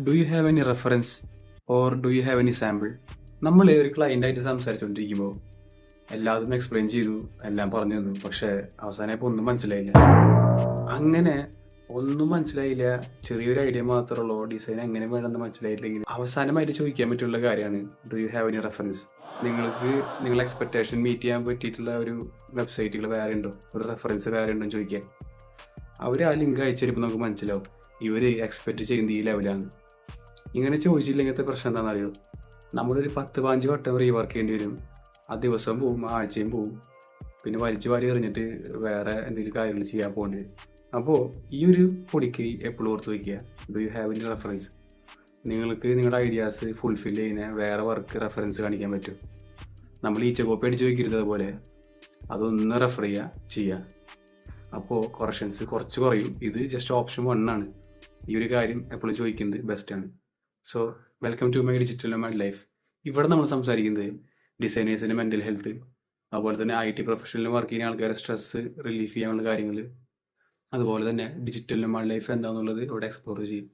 Do you have any reference or do you have any sample? നമ്മൾ ഒരു ക്ലയൻ്റായിട്ട് സംസാരിച്ചുകൊണ്ടിരിക്കുമ്പോൾ എല്ലാതും explain ചെയ്തു, എല്ലാം പറഞ്ഞു തന്നു, പക്ഷേ അവസാനം ഇപ്പോൾ ഒന്നും മനസ്സിലായില്ല. അങ്ങനെ ഒന്നും മനസ്സിലായില്ല, ചെറിയൊരു ഐഡിയ മാത്രമുള്ളൂ, ഡിസൈൻ എങ്ങനെ വേണമെന്ന് മനസ്സിലായില്ലെങ്കിൽ അവസാനമായിട്ട് ചോദിക്കാൻ പറ്റുള്ള കാര്യമാണ് do you have any reference. നിങ്ങൾക്ക് നിങ്ങളുടെ എക്സ്പെക്ടേഷൻ മീറ്റ് ചെയ്യാൻ പറ്റിയിട്ടുള്ള ഒരു വെബ്സൈറ്റുകൾ വേറെ ഉണ്ടോ, ഒരു റെഫറൻസ് വേറെ ഉണ്ടോ എന്ന് ചോദിക്കാൻ. അവർ ആ ലിങ്ക് അയച്ചു തരുമ്പോൾ നമുക്ക് മനസ്സിലാവും ഇവർ എക്സ്പെക്റ്റ് ചെയ്യുന്നത് ഈ ലെവലാണ്. ഇങ്ങനെ ചോദിച്ചില്ലെങ്കിലത്തെ പ്രശ്നം എന്താണെന്നറിയോ, നമ്മളൊരു 10-15 വട്ടം റീവർക്ക് ചെയ്യേണ്ടി വരും. ആ ദിവസം പോവും, ആ ആഴ്ചയും പോവും, പിന്നെ വലിച്ചു വാരി എറിഞ്ഞിട്ട് വേറെ എന്തെങ്കിലും കാര്യങ്ങൾ ചെയ്യാൻ പോകേണ്ടി വരും. അപ്പോൾ ഈ ഒരു പൊടിക്ക് എപ്പോഴും ഓർത്ത് വയ്ക്കുക, do you have any reference. നിങ്ങൾക്ക് നിങ്ങളുടെ ഐഡിയാസ് ഫുൾഫിൽ ചെയ്യുന്ന വേറെ വർക്ക് റെഫറൻസ് കാണിക്കാൻ പറ്റും. നമ്മൾ ഈച്ച കോപ്പി അടിച്ച് വയ്ക്കരുത്, അതുപോലെ അതൊന്ന് റെഫർ ചെയ്യുക. അപ്പോൾ കുറക്ഷൻസ് കുറച്ച് കുറയും. ഇത് ജസ്റ്റ് ഓപ്ഷൻ 1 ആണ്. ഈ ഒരു കാര്യം എപ്പോഴും ചോദിക്കുന്നത് ബെസ്റ്റാണ്. So welcome to my digital nomad life. ഇവിടെ നമ്മൾ സംസാരിക്കുന്നത് ഡിസൈനേഴ്സിൻ്റെ മെൻ്റൽ ഹെൽത്ത്, അതുപോലെ തന്നെ IT പ്രൊഫഷണലിൽ വർക്ക് ചെയ്യുന്ന ആൾക്കാരെ സ്ട്രെസ്സ് റിലീഫ് ചെയ്യാനുള്ള കാര്യങ്ങൾ, അതുപോലെ തന്നെ ഡിജിറ്റൽ നോമാഡ് ലൈഫ് എന്താണെന്നുള്ളത് ഇവിടെ എക്സ്പ്ലോർ ചെയ്യും.